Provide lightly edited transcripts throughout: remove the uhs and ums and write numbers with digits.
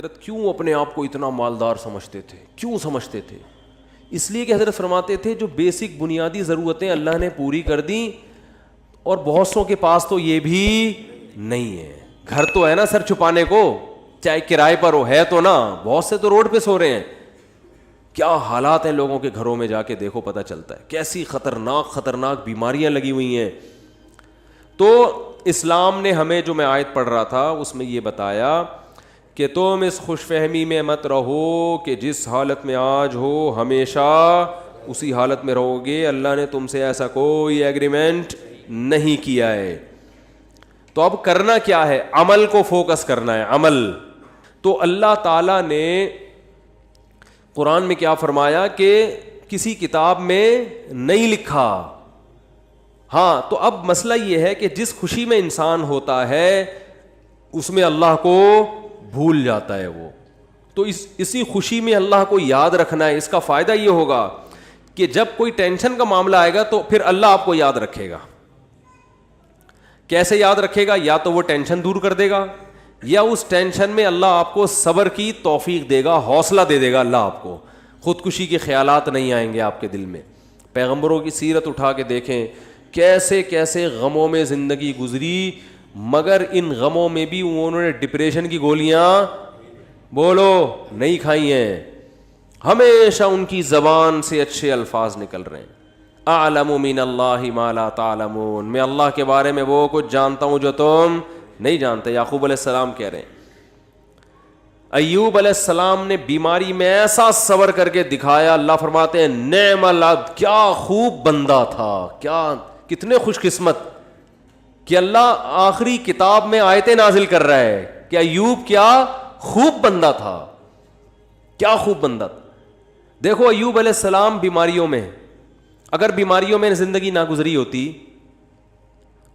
حضرت کیوں اپنے آپ کو اتنا مالدار سمجھتے تھے؟ کیوں سمجھتے تھے؟ اس لیے کہ حضرت فرماتے تھے جو بیسک بنیادی ضرورتیں اللہ نے پوری کر دیں، اور بہت سوں کے پاس تو یہ بھی نہیں ہے. گھر تو ہے نا سر چھپانے کو، چاہے کرائے پر ہو، ہے تو نا. بہت سے تو روڈ پہ سو رہے ہیں. کیا حالات ہیں لوگوں کے گھروں میں، جا کے دیکھو پتہ چلتا ہے کیسی خطرناک بیماریاں لگی ہوئی ہیں. تو اسلام نے ہمیں، جو میں آیت پڑھ رہا تھا اس میں یہ بتایا کہ تم اس خوش فہمی میں مت رہو کہ جس حالت میں آج ہو ہمیشہ اسی حالت میں رہو گے. اللہ نے تم سے ایسا کوئی ایگریمنٹ نہیں کیا ہے. تو اب کرنا کیا ہے؟ عمل کو فوکس کرنا ہے، عمل. تو اللہ تعالیٰ نے قرآن میں کیا فرمایا کہ کسی کتاب میں نہیں لکھا. ہاں تو اب مسئلہ یہ ہے کہ جس خوشی میں انسان ہوتا ہے اس میں اللہ کو بھول جاتا ہے وہ. تو اسی خوشی میں اللہ کو یاد رکھنا ہے. اس کا فائدہ یہ ہوگا کہ جب کوئی ٹینشن کا معاملہ آئے گا تو پھر اللہ آپ کو یاد رکھے گا. کیسے یاد رکھے گا؟ یا تو وہ ٹینشن دور کر دے گا، یا اس ٹینشن میں اللہ آپ کو صبر کی توفیق دے گا، حوصلہ دے دے گا اللہ آپ کو. خودکشی کے خیالات نہیں آئیں گے آپ کے دل میں. پیغمبروں کی سیرت اٹھا کے دیکھیں، کیسے کیسے غموں میں زندگی گزری، مگر ان غموں میں بھی انہوں نے ڈپریشن کی گولیاں بولو نہیں کھائی ہیں. ہمیشہ ان کی زبان سے اچھے الفاظ نکل رہے ہیں. اعلم من اللہ ما لا تعلمون، میں اللہ کے بارے میں وہ کچھ جانتا ہوں جو تم نہیں جانتے. یعقوب علیہ السلام کہہ رہے ہیں. ایوب علیہ السلام نے بیماری میں ایسا صبر کر کے دکھایا. اللہ فرماتے ہیں نعم العبد، کیا خوب بندہ تھا، کتنے خوش قسمت کہ اللہ آخری کتاب میں آیتیں نازل کر رہا ہے کہ ایوب کیا خوب بندہ تھا، کیا خوب بندہ تھا. دیکھو ایوب علیہ السلام بیماریوں میں، اگر بیماریوں میں زندگی نہ گزری ہوتی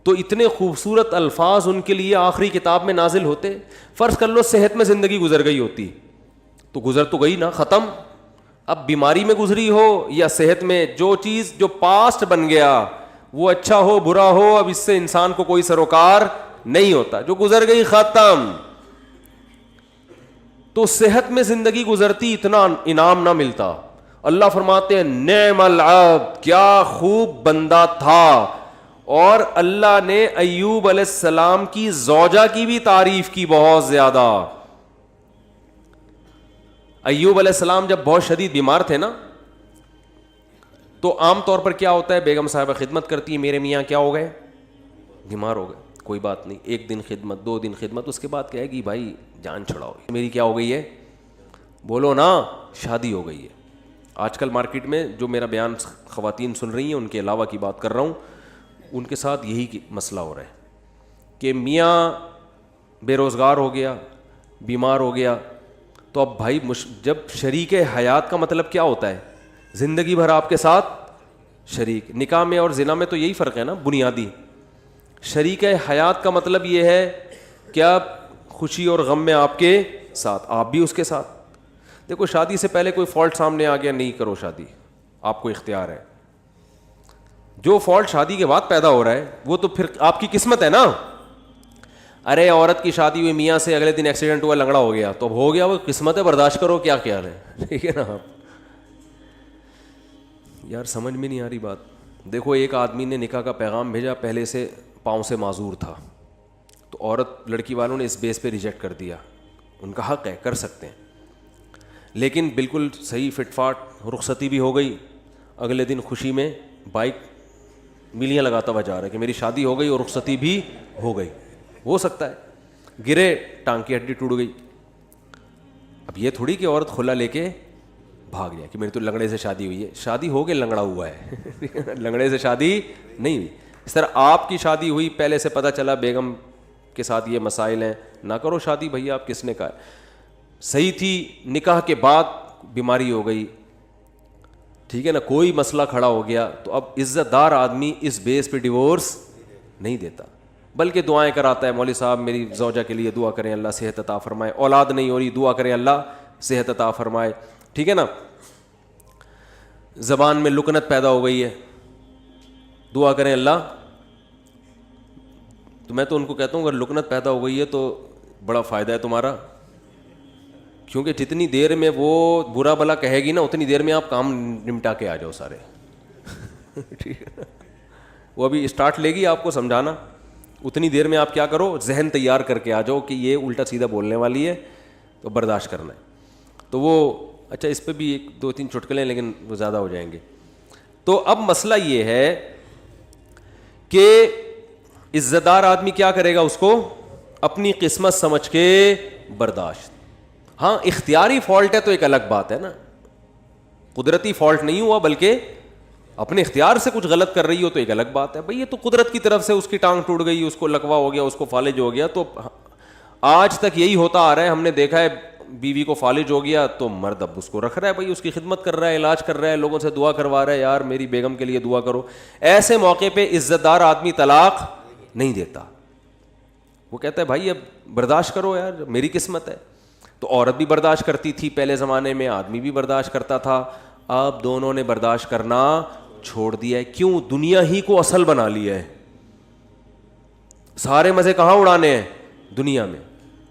تو اتنے خوبصورت الفاظ ان کے لیے آخری کتاب میں نازل ہوتے. فرض کر لو صحت میں زندگی گزر گئی ہوتی تو گزر تو گئی نا، ختم. اب بیماری میں گزری ہو یا صحت میں، جو چیز جو پاسٹ بن گیا وہ اچھا ہو برا ہو، اب اس سے انسان کو کوئی سروکار نہیں ہوتا. جو گزر گئی ختم. تو صحت میں زندگی گزرتی اتنا انعام نہ ملتا. اللہ فرماتے ہیں نعم العبد، کیا خوب بندہ تھا. اور اللہ نے ایوب علیہ السلام کی زوجہ کی بھی تعریف کی بہت زیادہ. ایوب علیہ السلام جب بہت شدید بیمار تھے نا، تو عام طور پر کیا ہوتا ہے، بیگم صاحبہ خدمت کرتی ہے، میرے میاں کیا ہو گئے، بیمار ہو گئے، کوئی بات نہیں، 1 دن خدمت 2 دن خدمت، اس کے بعد کہے گی بھائی جان چھڑاؤ، میری کیا ہو گئی ہے، بولو نا، شادی ہو گئی ہے. آج کل مارکیٹ میں جو میرا بیان خواتین سن رہی ہیں ان کے علاوہ کی بات کر رہا ہوں، ان کے ساتھ یہی مسئلہ ہو رہا ہے کہ میاں بے روزگار ہو گیا، بیمار ہو گیا، تو اب بھائی جب شریک حیات کا مطلب کیا ہوتا ہے، زندگی بھر آپ کے ساتھ شریک. نکاح میں اور زنا میں تو یہی فرق ہے نا بنیادی. شریک حیات کا مطلب یہ ہے کہ آپ خوشی اور غم میں آپ کے ساتھ، آپ بھی اس کے ساتھ. دیکھو شادی سے پہلے کوئی فالٹ سامنے آ گیا، نہیں کرو شادی، آپ کو اختیار ہے. جو فالٹ شادی کے بعد پیدا ہو رہا ہے وہ تو پھر آپ کی قسمت ہے نا. ارے عورت کی شادی ہوئی میاں سے، اگلے دن ایکسیڈنٹ ہوا، لنگڑا ہو گیا، تو اب ہو گیا، وہ قسمت ہے، برداشت کرو، کیا خیال ہے، ٹھیک ہے نا. یار سمجھ میں نہیں آ رہی بات. دیکھو ایک آدمی نے نکاح کا پیغام بھیجا، پہلے سے پاؤں سے معذور تھا، تو عورت لڑکی والوں نے اس بیس پہ ریجیکٹ کر دیا. ان کا حق ہے، کر سکتے ہیں، لیکن بالکل صحیح فٹ فاٹ رخصتی بھی ہو گئی. اگلے دن خوشی میں بائک میلیاں لگاتا ہوا جا رہا ہے کہ میری شادی ہو گئی اور رخصتی بھی ہو گئی. ہو سکتا ہے گرے، ٹانگ کی ہڈی ٹوٹ گئی. اب یہ تھوڑی کہ عورت کھلا لے کے بھاگ جائے کہ میری تو لنگڑے سے شادی ہوئی ہے. شادی ہو کے لنگڑا ہوا ہے، لنگڑے سے شادی نہیں ہوئی. اس طرح آپ کی شادی ہوئی، پہلے سے پتہ چلا بیگم کے ساتھ یہ مسائل ہیں، نہ کرو شادی. بھیا آپ کس نے کہا؟ صحیح تھی، نکاح کے بعد بیماری ہو گئی، ٹھیک ہے نا، کوئی مسئلہ کھڑا ہو گیا، تو اب عزت دار آدمی اس بیس پہ ڈیورس نہیں دیتا، بلکہ دعائیں کراتا ہے. مولوی صاحب میری زوجہ کے لیے دعا کریں اللہ صحت عطا فرمائے، اولاد نہیں ہو رہی دعا کریں اللہ صحت عطا فرمائے، ٹھیک ہے نا. زبان میں لکنت پیدا ہو گئی ہے، دعا کریں اللہ. تو میں تو ان کو کہتا ہوں اگر لکنت پیدا ہو گئی ہے تو بڑا فائدہ ہے تمہارا، کیونکہ جتنی دیر میں وہ برا بلا کہے گی نا اتنی دیر میں آپ کام نمٹا کے آ جاؤ سارے. ٹھیک ہے, وہ ابھی اسٹارٹ لے گی آپ کو سمجھانا, اتنی دیر میں آپ کیا کرو, ذہن تیار کر کے آ جاؤ کہ یہ الٹا سیدھا بولنے والی ہے تو برداشت کرنا ہے. تو وہ اچھا اس پہ بھی ایک دو تین چٹکلے ہیں لیکن وہ زیادہ ہو جائیں گے. تو اب مسئلہ یہ ہے کہ عزت دار آدمی کیا کرے گا, اس کو اپنی قسمت سمجھ کے برداشت. ہاں اختیاری فالٹ ہے تو ایک الگ بات ہے نا, قدرتی فالٹ نہیں ہوا بلکہ اپنے اختیار سے کچھ غلط کر رہی ہو تو ایک الگ بات ہے. بھئی یہ تو قدرت کی طرف سے اس کی ٹانگ ٹوٹ گئی, اس کو لکوا ہو گیا, اس کو فالج ہو گیا. تو آج تک یہی ہوتا آ رہا ہے, ہم نے دیکھا ہے بیوی کو فالج ہو گیا تو مرد اب اس کو رکھ رہا ہے, بھائی اس کی خدمت کر رہا ہے, علاج کر رہا ہے, لوگوں سے دعا کروا رہا ہے, یار میری بیگم کے لیے دعا کرو. ایسے موقع پہ عزت دار آدمی طلاق نہیں دیتا, وہ کہتا ہے بھائی اب برداشت کرو یار, میری قسمت ہے. تو عورت بھی برداشت کرتی تھی پہلے زمانے میں, آدمی بھی برداشت کرتا تھا. اب دونوں نے برداشت کرنا چھوڑ دیا ہے. کیوں؟ دنیا ہی کو اصل بنا لیا ہے. سارے مزے کہاں اڑانے ہیں؟ دنیا میں.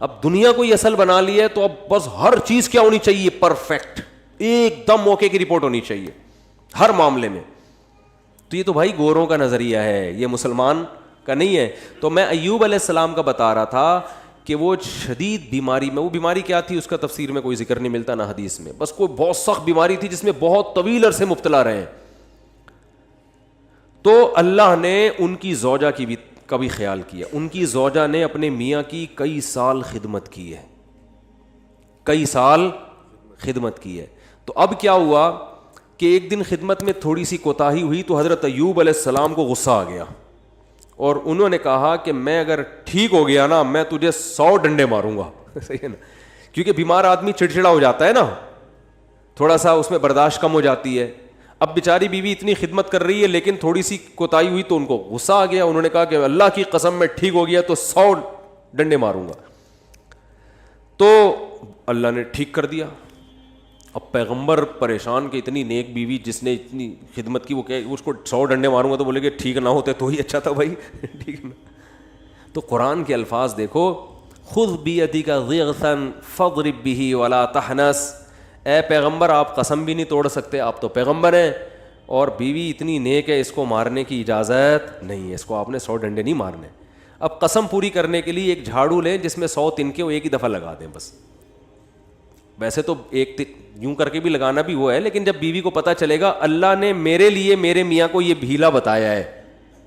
اب دنیا کو ہی اصل بنا لیا ہے تو اب بس ہر چیز کیا ہونی چاہیے؟ پرفیکٹ, ایک دم موقع کی رپورٹ ہونی چاہیے ہر معاملے میں. تو یہ تو بھائی گوروں کا نظریہ ہے, یہ مسلمان کا نہیں ہے. تو میں ایوب علیہ السلام کا بتا رہا تھا کہ وہ شدید بیماری میں, وہ بیماری کیا تھی اس کا تفسیر میں کوئی ذکر نہیں ملتا نہ حدیث میں, بس کوئی بہت سخت بیماری تھی جس میں بہت طویل عرصے مبتلا رہے. تو اللہ نے ان کی زوجہ کی بھی کا بھی خیال کیا. ان کی زوجہ نے اپنے میاں کی کئی سال خدمت کی ہے, کئی سال خدمت کی ہے. تو اب کیا ہوا کہ ایک دن خدمت میں تھوڑی سی کوتاہی ہوئی تو حضرت ایوب علیہ السلام کو غصہ آ گیا اور انہوں نے کہا کہ میں اگر ٹھیک ہو گیا نا میں تجھے 100 ڈنڈے ماروں گا. صحیح ہے نا, کیونکہ بیمار آدمی چڑچڑا ہو جاتا ہے نا, تھوڑا سا اس میں برداشت کم ہو جاتی ہے. اب بیچاری بیوی اتنی خدمت کر رہی ہے لیکن تھوڑی سی کوتاہی ہوئی تو ان کو غصہ آ گیا. انہوں نے کہا کہ اللہ کی قسم میں ٹھیک ہو گیا تو 100 ڈنڈے ماروں گا. تو اللہ نے ٹھیک کر دیا. اب پیغمبر پریشان کہ اتنی نیک بیوی جس نے اتنی خدمت کی, وہ کہ اس کو 100 ڈنڈے ماروں گا, تو بولے کہ ٹھیک نہ ہوتے تو ہی اچھا تھا بھائی. ٹھیک ہے نا. تو قرآن کے الفاظ دیکھو, خذ بیدک ضغثا فاضرب به ولا تحنث. اے پیغمبر آپ قسم بھی نہیں توڑ سکتے, آپ تو پیغمبر ہیں, اور بیوی اتنی نیک ہے اس کو مارنے کی اجازت نہیں ہے, اس کو آپ نے 100 ڈنڈے نہیں مارنے. اب قسم پوری کرنے کے لیے ایک جھاڑو لیں جس میں 100 تنکے وہ ایک ہی دفعہ لگا دیں بس. ویسے تو ایک یوں کر کے بھی لگانا بھی وہ ہے, لیکن جب بیوی کو پتہ چلے گا اللہ نے میرے لیے میرے میاں کو یہ ہیلا بتایا ہے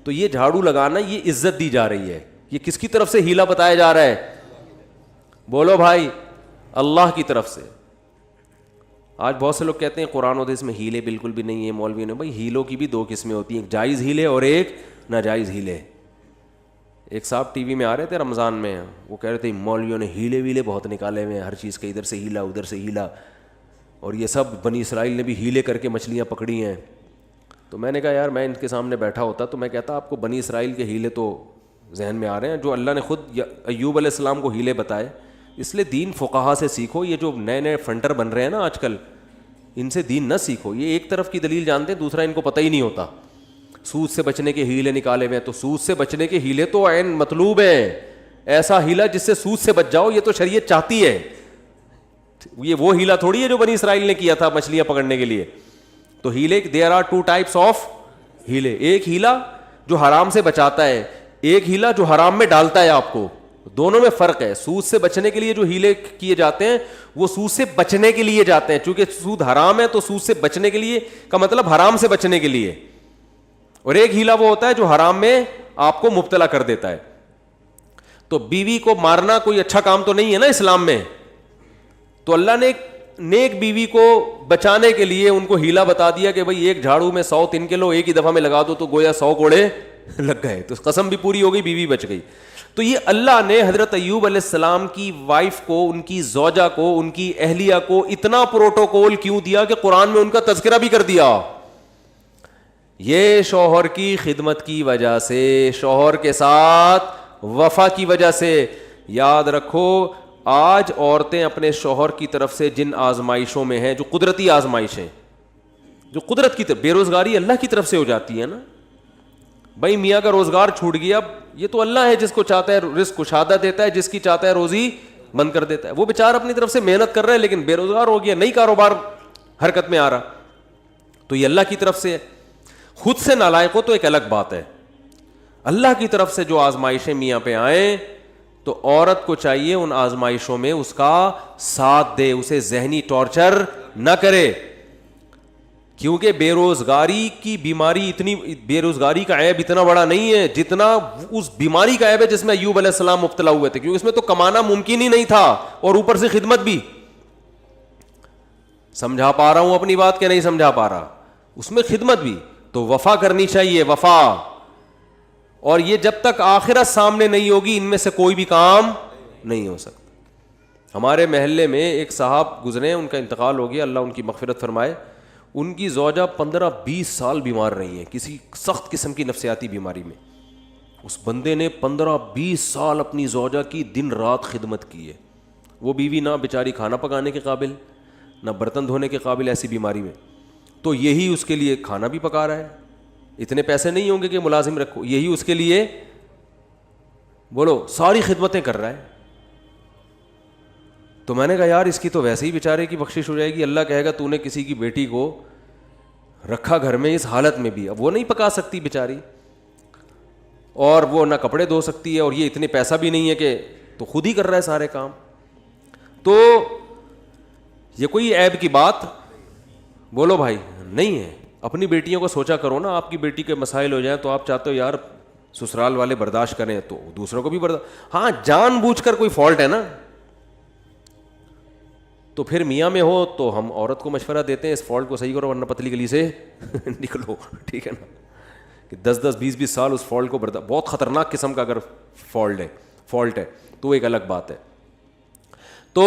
تو یہ جھاڑو لگانا یہ عزت دی جا رہی ہے. یہ کس کی طرف سے ہیلا بتایا جا رہا ہے؟ بولو بھائی, اللہ کی طرف سے. آج بہت سے لوگ کہتے ہیں قرآن و حدیث میں ہیلے بالکل بھی نہیں ہے مولویوں نے. بھائی ہیلوں کی بھی 2 قسمیں ہوتی ہیں, ایک جائز ہیلے اور ایک ناجائز ہیلے. ایک صاحب ٹی وی میں آ رہے تھے رمضان میں, وہ کہہ رہے تھے مولویوں نے ہیلے ویلے بہت نکالے ہوئے ہیں, ہر چیز کے ادھر سے ہیلا ادھر سے ہیلا, اور یہ سب بنی اسرائیل نے بھی ہیلے کر کے مچھلیاں پکڑی ہیں. تو میں نے کہا یار میں ان کے سامنے بیٹھا ہوتا تو میں کہتا آپ کو بنی اسرائیل کے ہیلے تو ذہن میں آ رہے ہیں جو اللہ نے خود ایوب علیہ السلام کو ہیلے بتائے. اس لیے دین فقہا سے سیکھو. یہ جو نئے نئے فنٹر بن رہے ہیں نا آج کل, ان سے دین نہ سیکھو. یہ ایک طرف کی دلیل جانتے ہیں, دوسرا ان کو پتہ ہی نہیں ہوتا. سود سے بچنے کے ہیلے نکالے ہوئے ہیں, تو سود سے بچنے کے ہیلے تو عین مطلوب ہیں. ایسا ہیلا جس سے سود سے بچ جاؤ, یہ تو شریعت چاہتی ہے. یہ وہ ہیلا تھوڑی ہے جو بنی اسرائیل نے کیا تھا مچھلیاں پکڑنے کے لیے. تو ہیلے دیر آر 2 types آف ہیلے. ایک ہیلا جو حرام سے بچاتا ہے, ایک ہیلا جو حرام میں ڈالتا ہے آپ کو. دونوں میں فرق ہے. سود سے بچنے کے لیے جو ہیلے کیے جاتے ہیں وہ سود سے بچنے کے لیے جاتے ہیں, چونکہ سود حرام ہے تو سود سے بچنے کے لیے کا مطلب حرام سے بچنے کے لیے. اور ایک ہیلا وہ ہوتا ہے جو حرام میں آپ کو مبتلا کر دیتا ہے. تو بیوی کو مارنا کوئی اچھا کام تو نہیں ہے نا اسلام میں. تو اللہ نے ایک نیک بیوی کو بچانے کے لیے ان کو ہیلا بتا دیا کہ بھئی ایک جھاڑو میں 100 تنکے لو, ایک ہی دفعہ میں لگا دو تو گویا 100 کوڑے لگ گئے. تو قسم بھی پوری ہو گئی, بیوی بچ گئی. تو یہ اللہ نے حضرت ایوب علیہ السلام کی وائف کو, ان کی زوجہ کو, ان کی اہلیہ کو اتنا پروٹوکول کیوں دیا کہ قرآن میں ان کا تذکرہ بھی کر دیا. یہ شوہر کی خدمت کی وجہ سے, شوہر کے ساتھ وفا کی وجہ سے. یاد رکھو آج عورتیں اپنے شوہر کی طرف سے جن آزمائشوں میں ہیں, جو قدرتی آزمائشیں, جو قدرت کی طرف, بے روزگاری اللہ کی طرف سے ہو جاتی ہے نا. بھائی میاں کا روزگار چھوٹ گیا, یہ تو اللہ ہے جس کو چاہتا ہے رزق کشادہ دیتا ہے, جس کی چاہتا ہے روزی بند کر دیتا ہے. وہ بیچارہ اپنی طرف سے محنت کر رہا ہے لیکن بے روزگار ہو گیا, نئی کاروبار حرکت میں آ رہا. تو یہ اللہ کی طرف سے ہے. خود سے نالائق ہو تو ایک الگ بات ہے, اللہ کی طرف سے جو آزمائشیں میاں پہ آئیں تو عورت کو چاہیے ان آزمائشوں میں اس کا ساتھ دے, اسے ذہنی ٹارچر نہ کرے. کیونکہ بے روزگاری کی بیماری اتنی, بے روزگاری کا عیب اتنا بڑا نہیں ہے جتنا اس بیماری کا عیب ہے جس میں ایوب علیہ السلام مبتلا ہوئے تھے, کیونکہ اس میں تو کمانا ممکن ہی نہیں تھا اور اوپر سے خدمت بھی. سمجھا پا رہا ہوں اپنی بات کہ نہیں سمجھا پا رہا؟ اس میں خدمت بھی, تو وفا کرنی چاہیے, وفا. اور یہ جب تک آخرت سامنے نہیں ہوگی ان میں سے کوئی بھی کام نہیں ہو سکتا. ہمارے محلے میں ایک صاحب گزرے, ان کا انتقال ہو گیا, اللہ ان کی مغفرت فرمائے. ان کی زوجہ 15-20 سال بیمار رہی ہیں کسی سخت قسم کی نفسیاتی بیماری میں. اس بندے نے 15-20 سال اپنی زوجہ کی دن رات خدمت کی ہے. وہ بیوی نہ بیچاری کھانا پکانے کے قابل, نہ برتن دھونے کے قابل ایسی بیماری میں, تو یہی اس کے لیے کھانا بھی پکا رہا ہے. اتنے پیسے نہیں ہوں گے کہ ملازم رکھو, یہی اس کے لیے بولو ساری خدمتیں کر رہا ہے. تو میں نے کہا یار اس کی تو ویسے ہی بیچارے کی بخشش ہو جائے گی, اللہ کہے گا تو نے کسی کی بیٹی کو رکھا گھر میں اس حالت میں بھی, اب وہ نہیں پکا سکتی بیچاری, اور وہ نہ کپڑے دھو سکتی ہے, اور یہ اتنے پیسہ بھی نہیں ہے کہ, تو خود ہی کر رہا ہے سارے کام. تو یہ کوئی عیب کی بات بولو بھائی نہیں ہے. اپنی بیٹیوں کو سوچا کرو نا, آپ کی بیٹی کے مسائل ہو جائیں تو آپ چاہتے ہو یار سسرال والے برداشت کریں تو دوسروں کو بھی برداشت. ہاں جان بوجھ کر کوئی فالٹ ہے نا تو پھر میاں میں ہو تو ہم عورت کو مشورہ دیتے ہیں اس فالٹ کو صحیح کرو ورنہ پتلی گلی سے نکلو, ٹھیک ہے نا, کہ 10-20 سال اس فالٹ کو بہت خطرناک قسم کا اگر فالٹ ہے تو ایک الگ بات ہے. تو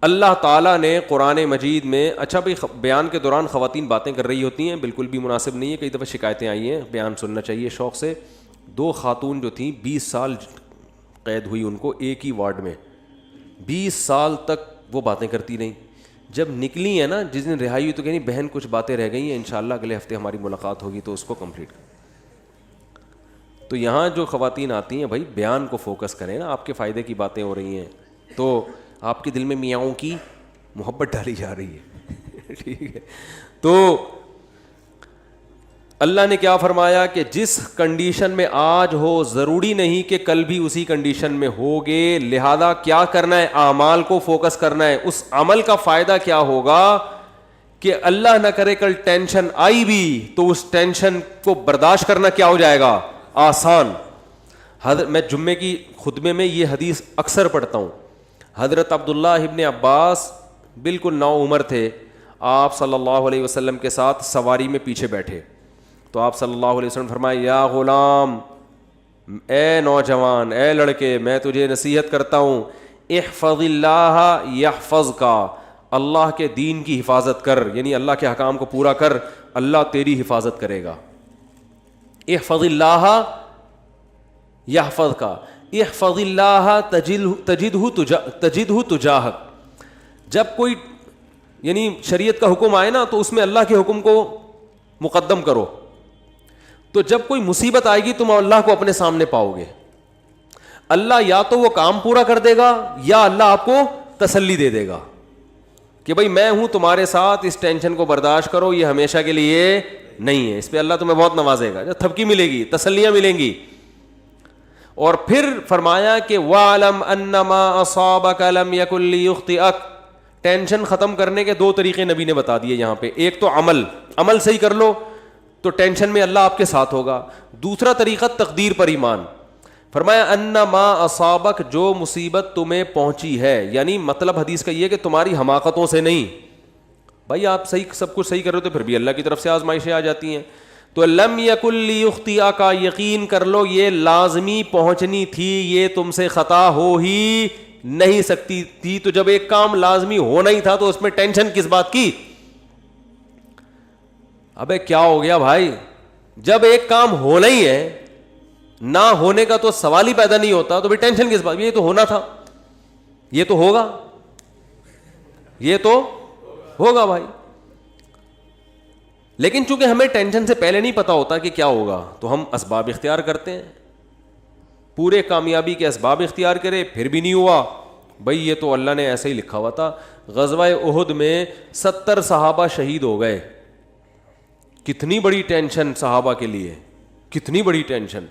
اللہ تعالیٰ نے قرآن مجید میں, اچھا بھائی بیان کے دوران خواتین باتیں کر رہی ہوتی ہیں, بالکل بھی مناسب نہیں ہے, کئی دفعہ شکایتیں آئی ہیں, بیان سننا چاہیے شوق سے. 2 خاتون جو تھیں 20 سال قید ہوئی ان کو ایک ہی وارڈ میں, 20 سال تک وہ باتیں کرتی رہیں. جب نکلی ہیں نا, جس دن رہائی ہوئی تو کہیں بہن کچھ باتیں رہ گئی ہیں, انشاءاللہ اگلے ہفتے ہماری ملاقات ہوگی تو اس کو کمپلیٹ کریں. تو یہاں جو خواتین آتی ہیں بھائی بیان کو فوکس کریں نا, آپ کے فائدے کی باتیں ہو رہی ہیں تو آپ کے دل میں میاؤں کی محبت ڈالی جا رہی ہے, ٹھیک ہے. تو اللہ نے کیا فرمایا کہ جس کنڈیشن میں آج ہو ضروری نہیں کہ کل بھی اسی کنڈیشن میں ہوگے, لہذا کیا کرنا ہے, اعمال کو فوکس کرنا ہے. اس عمل کا فائدہ کیا ہوگا کہ اللہ نہ کرے کل ٹینشن آئی بھی تو اس ٹینشن کو برداشت کرنا کیا ہو جائے گا, آسان. میں جمعے کی خطبے میں یہ حدیث اکثر پڑھتا ہوں. حضرت عبداللہ ابن عباس بالکل نو عمر تھے, آپ صلی اللہ علیہ وسلم کے ساتھ سواری میں پیچھے بیٹھے تو آپ صلی اللہ علیہ وسلم فرمائے, یا غلام, اے نوجوان, اے لڑکے, میں تجھے نصیحت کرتا ہوں, احفظ اللہ یحفظک, اللہ کے دین کی حفاظت کر, یعنی اللہ کے احکام کو پورا کر, اللہ تیری حفاظت کرے گا. احفظ اللہ یحفظک, احفظ اللہ تجدہ تجاہک. جب کوئی یعنی شریعت کا حکم آئے نا تو اس میں اللہ کے حکم کو مقدم کرو, تو جب کوئی مصیبت آئے گی تم اللہ کو اپنے سامنے پاؤ گے. اللہ یا تو وہ کام پورا کر دے گا یا اللہ آپ کو تسلی دے دے گا کہ بھائی میں ہوں تمہارے ساتھ, اس ٹینشن کو برداشت کرو, یہ ہمیشہ کے لیے نہیں ہے. اس پہ اللہ تمہیں بہت نوازے گا, تھپکی ملے گی, تسلیاں ملیں گی. اور پھر فرمایا کہ وَعْلَمْ أَنَّمَا أَصَابَكَ لَمْ يَكُنْ لِيُخْطِئَكَ. ٹینشن ختم کرنے کے 2 طریقے نبی نے بتا دیے یہاں پہ. ایک تو عمل صحیح کر لو تو ٹینشن میں اللہ آپ کے ساتھ ہوگا. دوسرا طریقہ تقدیر پر ایمان. فرمایا انما اصابک, جو مصیبت تمہیں پہنچی ہے, یعنی مطلب حدیث کا یہ کہ تمہاری حماقتوں سے نہیں. بھائی آپ صحیح سب کچھ صحیح کر رہے ہو تو پھر بھی اللہ کی طرف سے آزمائشیں آ جاتی ہیں. تو لم یکن لیخطئک, یقین کر لو یہ لازمی پہنچنی تھی, یہ تم سے خطا ہو ہی نہیں سکتی تھی. تو جب ایک کام لازمی ہونا ہی تھا تو اس میں ٹینشن کس بات کی؟ ابے کیا ہو گیا بھائی, جب ایک کام ہونا ہی ہے, نہ ہونے کا تو سوال ہی پیدا نہیں ہوتا, تو بھی ٹینشن کس بات؟ یہ تو ہونا تھا, یہ تو ہوگا, یہ تو ہوگا بھائی. لیکن چونکہ ہمیں ٹینشن سے پہلے نہیں پتا ہوتا کہ کیا ہوگا تو ہم اسباب اختیار کرتے ہیں. پورے کامیابی کے اسباب اختیار کرے پھر بھی نہیں ہوا بھائی یہ تو اللہ نے ایسے ہی لکھا ہوا تھا. غزوہ احد میں 70 صحابہ شہید ہو گئے. کتنی بڑی ٹینشن صحابہ کے لیے, کتنی بڑی ٹینشن.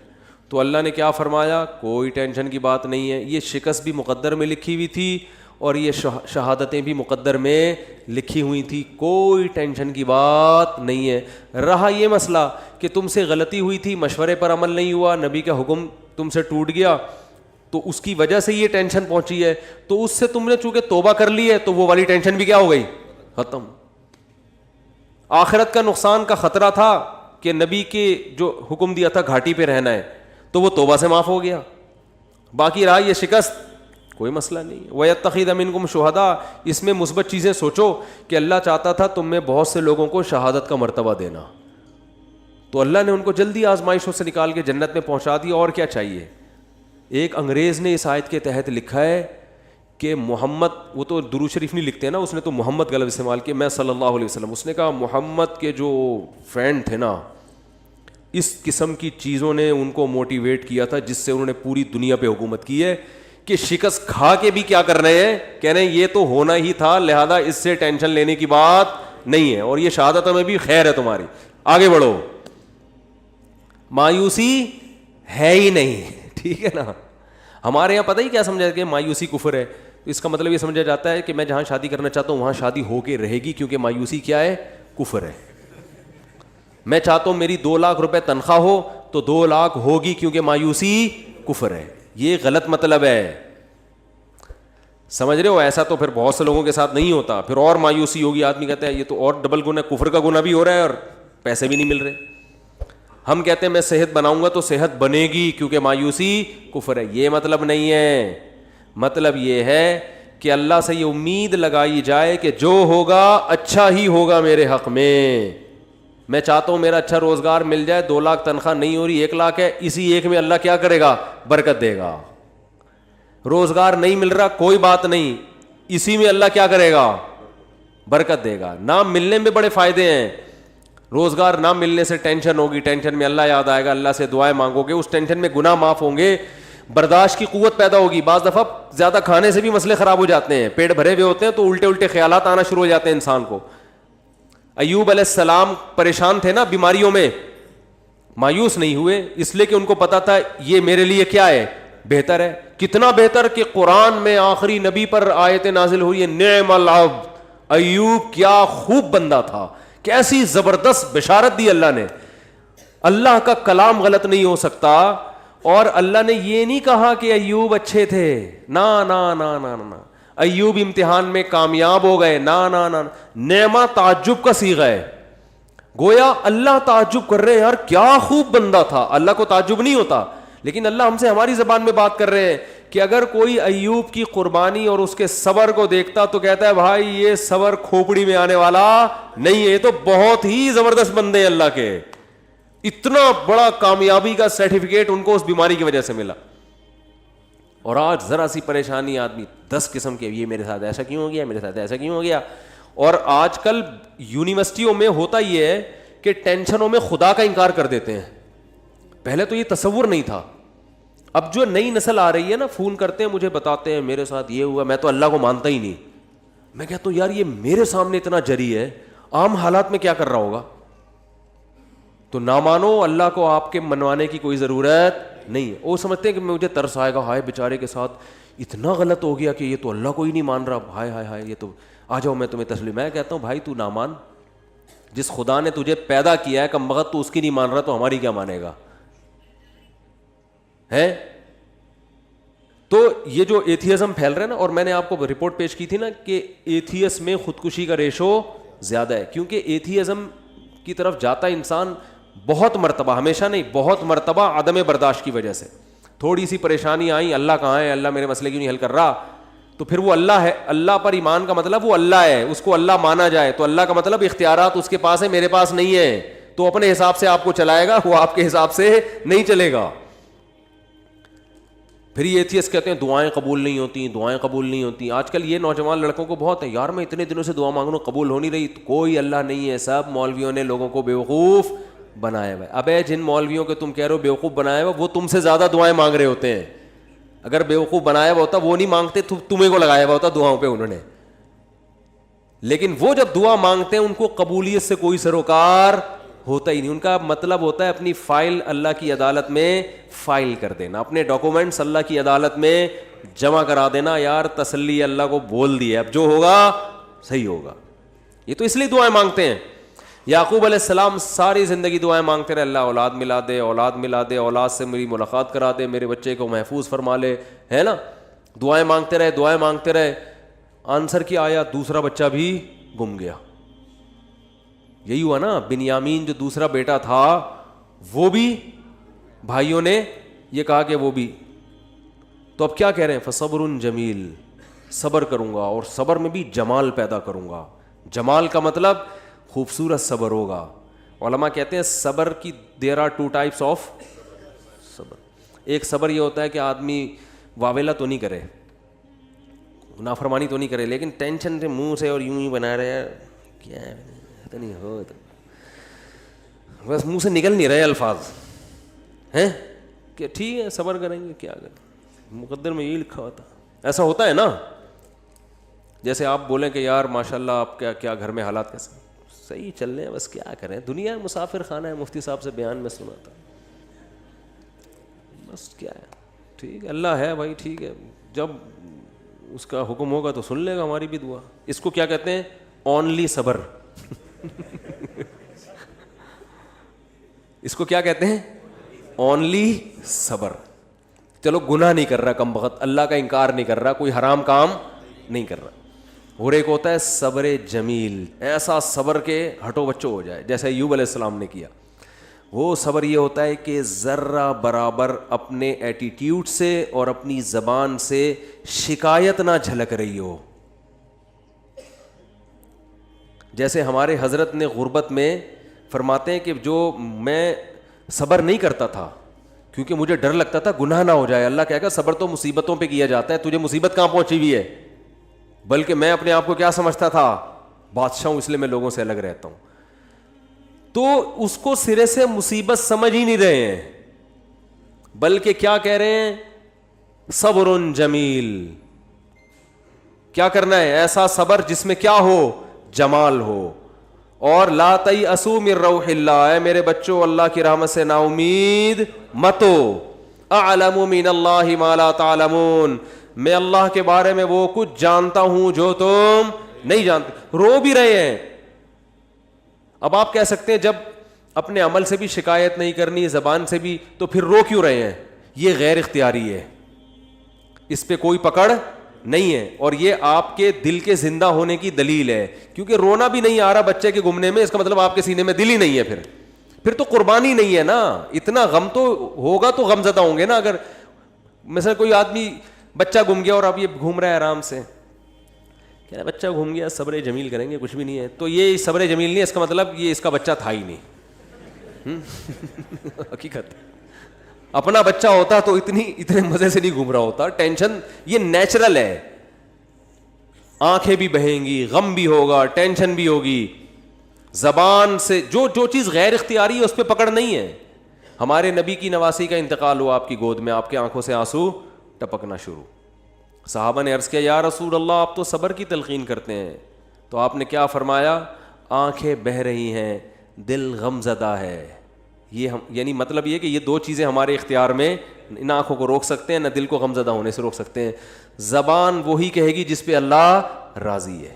تو اللہ نے کیا فرمایا, کوئی ٹینشن کی بات نہیں ہے, یہ شکست بھی مقدر میں لکھی ہوئی تھی اور یہ شہادتیں بھی مقدر میں لکھی ہوئی تھی, کوئی ٹینشن کی بات نہیں ہے. رہا یہ مسئلہ کہ تم سے غلطی ہوئی تھی, مشورے پر عمل نہیں ہوا, نبی کا حکم تم سے ٹوٹ گیا, تو اس کی وجہ سے یہ ٹینشن پہنچی ہے, تو اس سے تم نے چونکہ توبہ کر لی ہے تو وہ والی ٹینشن بھی کیا ہو گئی, ختم. آخرت کا نقصان کا خطرہ تھا کہ نبی کے جو حکم دیا تھا گھاٹی پہ رہنا ہے, تو وہ توبہ سے معاف ہو گیا. باقی رہا یہ شکست, کوئی مسئلہ نہیں. وَيَتَّخِذَ مِنْكُمْ شُهَدَاءَ, اس میں مثبت چیزیں سوچو کہ اللہ چاہتا تھا تم میں بہت سے لوگوں کو شہادت کا مرتبہ دینا, تو اللہ نے ان کو جلدی آزمائشوں سے نکال کے جنت میں پہنچا دیا. اور کیا چاہیے. ایک انگریز نے اس آیت کے تحت لکھا ہے کہ محمد, وہ تو درود شریف نہیں لکھتے نا, اس نے تو محمد غلط استعمال کیا, میں صلی اللہ علیہ وسلم. اس نے کہا محمد کے جو فرینڈ تھے نا, اس قسم کی چیزوں نے ان کو موٹیویٹ کیا تھا جس سے انہوں نے پوری دنیا پہ حکومت کی ہے, کہ شکست کھا کے بھی کیا کر رہے ہیں, کہہ رہے ہیں یہ تو ہونا ہی تھا, لہذا اس سے ٹینشن لینے کی بات نہیں ہے, اور یہ شہادتوں میں بھی خیر ہے تمہاری, آگے بڑھو, مایوسی ہے ہی نہیں. ٹھیک ہے نا. ہمارے یہاں پتہ ہی کیا سمجھا کہ مایوسی کفر ہے. اس کا مطلب یہ سمجھا جاتا ہے کہ میں جہاں شادی کرنا چاہتا ہوں وہاں شادی ہو کے رہے گی, کیونکہ مایوسی کیا ہے, کفر ہے. میں چاہتا ہوں میری 2 لاکھ روپے تنخواہ ہو تو 2 لاکھ ہوگی, کیونکہ مایوسی کفر ہے. یہ غلط مطلب ہے, سمجھ رہے ہو. ایسا تو پھر بہت سے لوگوں کے ساتھ نہیں ہوتا, پھر اور مایوسی ہوگی, آدمی کہتا ہے یہ تو اور ڈبل گناہ, کفر کا گناہ بھی ہو رہا ہے اور پیسے بھی نہیں مل رہے. ہم کہتے ہیں میں صحت بناؤں گا تو صحت بنے گی کیونکہ مایوسی کفر ہے. یہ مطلب نہیں ہے. مطلب یہ ہے کہ اللہ سے یہ امید لگائی جائے کہ جو ہوگا اچھا ہی ہوگا میرے حق میں. میں چاہتا ہوں میرا اچھا روزگار مل جائے, 2 لاکھ تنخواہ نہیں ہو رہی, 1 لاکھ ہے, اسی 1 میں اللہ کیا کرے گا, برکت دے گا. روزگار نہیں مل رہا, کوئی بات نہیں, اسی میں اللہ کیا کرے گا, برکت دے گا. نام ملنے میں بڑے فائدے ہیں. روزگار نہ ملنے سے ٹینشن ہوگی, ٹینشن میں اللہ یاد آئے گا, اللہ سے دعائیں مانگو گے, اس ٹینشن میں گناہ معاف ہوں گے, برداشت کی قوت پیدا ہوگی. بعض دفعہ زیادہ کھانے سے بھی مسئلے خراب ہو جاتے ہیں, پیٹ بھرے ہوئے ہوتے ہیں تو الٹے الٹے خیالات آنا شروع ہو جاتے ہیں انسان کو. ایوب علیہ السلام پریشان تھے نا بیماریوں میں, مایوس نہیں ہوئے, اس لیے کہ ان کو پتا تھا یہ میرے لیے کیا ہے, بہتر ہے. کتنا بہتر کہ قرآن میں آخری نبی پر آیت نازل ہوئی ہے, نعم العبد, ایوب کیا خوب بندہ تھا, کیسی زبردست بشارت دی اللہ نے. اللہ کا کلام غلط نہیں ہو سکتا, اور اللہ نے یہ نہیں کہا کہ ایوب اچھے تھے, نا نا نا نا نا, ایوب امتحان میں کامیاب ہو گئے, نا نا نا. نعمہ تعجب کا صیغہ ہے, گویا اللہ تعجب کر رہے ہیں, یار کیا خوب بندہ تھا. اللہ کو تعجب نہیں ہوتا, لیکن اللہ ہم سے ہماری زبان میں بات کر رہے ہیں کہ اگر کوئی ایوب کی قربانی اور اس کے صبر کو دیکھتا تو کہتا ہے بھائی یہ صبر کھوپڑی میں آنے والا نہیں ہے, یہ تو بہت ہی زبردست بندے ہیں اللہ کے. اتنا بڑا کامیابی کا سرٹیفکیٹ ان کو اس بیماری کی وجہ سے ملا. اور آج ذرا سی پریشانی آدمی 10 قسم کے, یہ میرے ساتھ ایسا کیوں ہو گیا, میرے ساتھ ایسا کیوں ہو گیا. اور آج کل یونیورسٹیوں میں ہوتا یہ ہے کہ ٹینشنوں میں خدا کا انکار کر دیتے ہیں. پہلے تو یہ تصور نہیں تھا. اب جو نئی نسل آ رہی ہے نا, فون کرتے ہیں مجھے, بتاتے ہیں میرے ساتھ یہ ہوا, میں تو اللہ کو مانتا ہی نہیں. میں کہتا ہوں یار یہ میرے سامنے اتنا جری ہے, عام حالات میں کیا کر رہا ہوگا. تو نہ مانو, اللہ کو آپ کے منوانے کی کوئی ضرورت نہیں ہے. وہ سمجھتے ہیں کہ مجھے ترس آئے گا, ہائے بیچارے کے ساتھ اتنا غلط ہو گیا کہ یہ تو اللہ کو ہی نہیں مان رہا, ہائے ہائے ہائے, یہ تو آ جاؤ میں تمہیں تسلیم. میں کہتا ہوں بھائی تو نہ مان, جس خدا نے تجھے پیدا کیا ہے کم بخت تو اس کی نہیں مان رہا, تو ہماری کیا مانے گا ہے. تو یہ جو ایتھیزم پھیل رہا ہے نا, اور میں نے آپ کو رپورٹ پیش کی تھی نا کہ ایتھیس میں خودکشی کا ریشو زیادہ ہے, کیونکہ ایتھیزم کی طرف جاتا انسان بہت مرتبہ, ہمیشہ نہیں, بہت مرتبہ عدم برداشت کی وجہ سے. تھوڑی سی پریشانی آئی, اللہ کہاں ہے, اللہ میرے مسئلے کیوں نہیں حل کر رہا, تو پھر وہ اللہ ہے. اللہ پر ایمان کا مطلب وہ اللہ ہے, اس کو اللہ مانا جائے, تو اللہ کا مطلب اختیارات اس کے پاس ہے, میرے پاس نہیں ہے, تو اپنے حساب سے آپ کو چلائے گا, وہ آپ کے حساب سے نہیں چلے گا. پھر یہ ایتھیسٹ کہتے ہیں دعائیں قبول نہیں ہوتی, دعائیں قبول نہیں ہوتی. آج کل یہ نوجوان لڑکوں کو بہت ہے, یار میں اتنے دنوں سے دعا مانگ رہا ہوں قبول ہو نہیں رہی. کوئی اللہ نہیں ہے, سب مولویوں نے لوگوں کو بیوقوف بنایا ہوا ہے. ابے جن مولویوں کے تم کہہ رہے ہو بیوقوف بنایا ہوا, وہ تم سے زیادہ دعائیں مانگ رہے ہوتے ہیں. اگر بیوقوف بنایا ہوا ہوتا وہ نہیں مانگتے، تمہیں کو لگایا ہوا ہوتا دعاؤں پہ انہوں نے. لیکن وہ جب دعا مانگتے ہیں ان کو قبولیت سے کوئی سروکار ہوتا ہی نہیں. ان کا مطلب ہوتا ہے اپنی فائل اللہ کی عدالت میں فائل کر دینا، اپنے ڈاکومنٹس اللہ کی عدالت میں جمع کرا دینا. یار تسلی اللہ کو بول دی ہے، اب جو ہوگا صحیح ہوگا. یہ تو اس لیے دعائیں مانگتے ہیں. یعقوب علیہ السلام ساری زندگی دعائیں مانگتے رہے، اللہ اولاد ملا دے، اولاد ملا دے، اولاد سے میری ملاقات کرا دے، میرے بچے کو محفوظ فرما لے، ہے نا. دعائیں مانگتے رہے، دعائیں مانگتے رہے. آنسر کیا آیا؟ دوسرا بچہ بھی گم گیا. یہی ہوا نا، بنیامین جو دوسرا بیٹا تھا وہ بھی بھائیوں نے یہ کہا کہ وہ بھی. تو اب کیا کہہ رہے ہیں؟ فصبر جمیل، صبر کروں گا اور صبر میں بھی جمال پیدا کروں گا. جمال کا مطلب خوبصورت صبر ہوگا. علماء کہتے ہیں صبر کی دیر آر 2 types آف صبر. ایک صبر یہ ہوتا ہے کہ آدمی واویلا تو نہیں کرے، نافرمانی تو نہیں کرے، لیکن ٹینشن سے منہ سے اور یوں ہی بنا رہے ہیں، کیا ہے نہیں ہو تو بس منہ سے نکل نہیں رہے الفاظ ہیں کہ ٹھیک ہے صبر کریں گے، کیا کریں، مقدر میں یہی لکھا ہوتا. ایسا ہوتا ہے نا. جیسے آپ بولیں کہ یار ماشاء اللہ آپ کیا گھر میں حالات کیسے؟ صحیح چل رہے ہیں، بس کیا کریں، دنیا مسافر خانہ ہے. مفتی صاحب سے بیان میں سنا تھا، بس کیا ہے، ٹھیک ہے اللہ ہے بھائی، ٹھیک ہے، جب اس کا حکم ہوگا تو سن لے گا ہماری بھی دعا. اس کو کیا کہتے ہیں؟ اونلی صبر. اس کو کیا کہتے ہیں؟ اونلی صبر. چلو گناہ نہیں کر رہا کم بخت، اللہ کا انکار نہیں کر رہا، کوئی حرام کام نہیں کر رہا. اور ایک ہوتا ہے صبر جمیل، ایسا صبر کے ہٹو بچو ہو جائے جیسے ایوب علیہ السلام نے کیا. وہ صبر یہ ہوتا ہے کہ ذرہ برابر اپنے ایٹیٹیوڈ سے اور اپنی زبان سے شکایت نہ جھلک رہی ہو. جیسے ہمارے حضرت نے غربت میں فرماتے ہیں کہ جو میں صبر نہیں کرتا تھا کیونکہ مجھے ڈر لگتا تھا گناہ نہ ہو جائے. اللہ کہے گا صبر تو مصیبتوں پہ کیا جاتا ہے، تجھے مصیبت کہاں پہنچی ہوئی ہے؟ بلکہ میں اپنے آپ کو کیا سمجھتا تھا؟ بادشاہ ہوں، اس لیے میں لوگوں سے الگ رہتا ہوں. تو اس کو سرے سے مصیبت سمجھ ہی نہیں رہے ہیں، بلکہ کیا کہہ رہے ہیں؟ صبر جمیل. کیا کرنا ہے؟ ایسا صبر جس میں کیا ہو؟ جمال ہو. اور لا تیأسوا من روح اللہ، اے میرے بچوں اللہ کی رحمت سے نا امید مت ہو. اعلم من اللہ ما لا تعلمون، میں اللہ کے بارے میں وہ کچھ جانتا ہوں جو تم نہیں جانتے. رو بھی رہے ہیں. اب آپ کہہ سکتے ہیں جب اپنے عمل سے بھی شکایت نہیں کرنی، زبان سے بھی، تو پھر رو کیوں رہے ہیں؟ یہ غیر اختیاری ہے، اس پہ کوئی پکڑ نہیں ہے، اور یہ آپ کے دل کے زندہ ہونے کی دلیل ہے. کیونکہ رونا بھی نہیں آ رہا بچے کے گمنے میں، اس کا مطلب آپ کے سینے میں دل ہی نہیں ہے. پھر تو قربانی نہیں ہے نا. اتنا غم تو ہوگا تو غم زدہ ہوں گے نا. اگر مثلا کوئی آدمی بچہ گم گیا اور اب یہ گھوم رہا ہے آرام سے، کہہ رہا بچہ گھوم گیا صبر جمیل کریں گے، کچھ بھی نہیں ہے، تو یہ صبر جمیل نہیں ہے، اس کا مطلب یہ اس کا بچہ تھا ہی نہیں. حقیقت اپنا بچہ ہوتا تو اتنے مزے سے نہیں گھوم رہا ہوتا. ٹینشن یہ نیچرل ہے، آنکھیں بھی بہیں گی، غم بھی ہوگا، ٹینشن بھی ہوگی. زبان سے جو چیز غیر اختیاری ہے اس پہ پکڑ نہیں ہے. ہمارے نبی کی نواسی کا انتقال ہوا آپ کی گود میں، آپ کے آنکھوں سے آنسو ٹپکنا شروع. صحابہ نے عرض کیا یا رسول اللہ آپ تو صبر کی تلقین کرتے ہیں. تو آپ نے کیا فرمایا؟ آنکھیں بہہ رہی ہیں، دل غم زدہ ہے. یہ یعنی مطلب یہ کہ یہ 2 چیزیں ہمارے اختیار میں، ان آنکھوں کو روک سکتے ہیں، نہ دل کو غم زدہ ہونے سے روک سکتے ہیں. زبان وہی کہے گی جس پہ اللہ راضی ہے.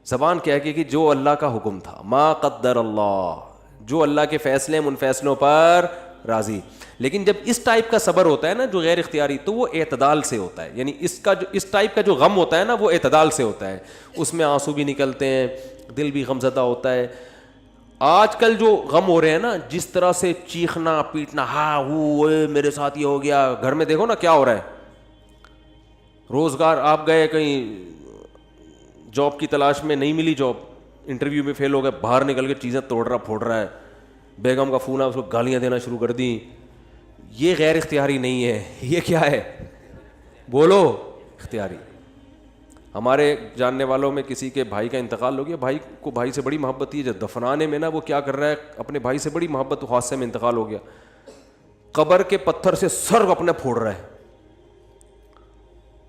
زبان کہے گی کہ جو اللہ کا حکم تھا، ما قدر اللہ، جو اللہ کے فیصلے ان فیصلوں پر راضی. لیکن جب اس ٹائپ کا صبر ہوتا ہے نا جو غیر اختیاری، تو وہ اعتدال سے ہوتا ہے. یعنی اس ٹائپ کا جو غم ہوتا ہے نا وہ اعتدال سے ہوتا ہے. اس میں آنسو بھی نکلتے ہیں، دل بھی غم زدہ ہوتا ہے. آج کل جو غم ہو رہے ہیں نا، جس طرح سے چیخنا پیٹنا، ہاں ہو میرے ساتھ یہ ہو گیا، گھر میں دیکھو نا کیا ہو رہا ہے. روزگار آپ گئے کہیں جاب کی تلاش میں، نہیں ملی جاب، انٹرویو میں فیل ہو گئے، باہر نکل کے چیزیں توڑ رہا پھوڑ رہا ہے، بیگم کا فون آیا اس کو گالیاں دینا شروع کر دیں. یہ غیر اختیاری نہیں ہے، یہ کیا ہے؟ بولو اختیاری. ہمارے جاننے والوں میں کسی کے بھائی کا انتقال ہو گیا، بھائی کو بھائی سے بڑی محبت تھی، جب دفنانے میں نا وہ کیا کر رہا ہے، اپنے بھائی سے بڑی محبت، حادثے میں انتقال ہو گیا، قبر کے پتھر سے سر اپنے پھوڑ رہا ہے.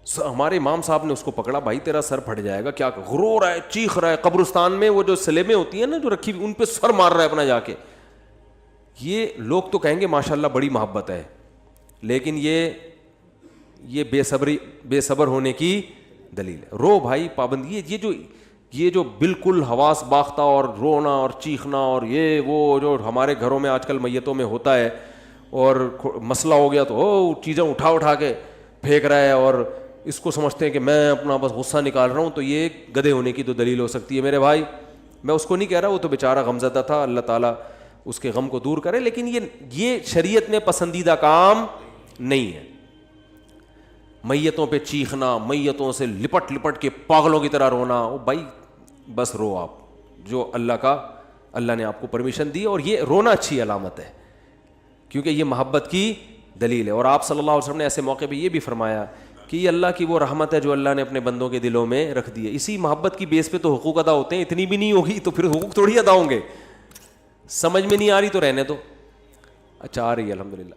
ہمارے امام صاحب نے اس کو پکڑا, بھائی تیرا سر پھٹ جائے گا, کیا رو رہا ہے, چیخ رہا ہے, قبرستان میں وہ جو سلیبیں ہوتی ہیں نا جو رکھی ہوئی ان پہ سر مار رہا ہے اپنا جا کے. یہ لوگ تو کہیں گے ماشاء اللہ بڑی محبت ہے, لیکن یہ بے صبر ہونے کی دلیل ہے. رو بھائی, پابندی, یہ جو بالکل حواس باختہ اور رونا اور چیخنا اور یہ وہ جو ہمارے گھروں میں آج کل میتوں میں ہوتا ہے, اور مسئلہ ہو گیا تو چیزیں اٹھا کے پھینک رہا ہے اور اس کو سمجھتے ہیں کہ میں اپنا بس غصہ نکال رہا ہوں, تو یہ گدھے ہونے کی تو دلیل ہو سکتی ہے میرے بھائی. میں اس کو نہیں کہہ رہا, وہ تو بیچارہ غمزدہ تھا, اللہ تعالیٰ اس کے غم کو دور کرے, لیکن یہ شریعت میں پسندیدہ کام نہیں ہے. میتوں پہ چیخنا, میتوں سے لپٹ کے پاگلوں کی طرح رونا, او بھائی بس رو آپ, جو اللہ نے آپ کو پرمیشن دی, اور یہ رونا اچھی علامت ہے کیونکہ یہ محبت کی دلیل ہے. اور آپ صلی اللہ علیہ وسلم نے ایسے موقع پہ یہ بھی فرمایا کہ یہ اللہ کی وہ رحمت ہے جو اللہ نے اپنے بندوں کے دلوں میں رکھ دی ہے. اسی محبت کی بیس پہ تو حقوق ادا ہوتے ہیں, اتنی بھی نہیں ہوگی تو پھر حقوق تھوڑی ادا ہوں گے. سمجھ میں نہیں آ رہی تو رہنے دو. اچھا آ رہی ہے الحمدللہ.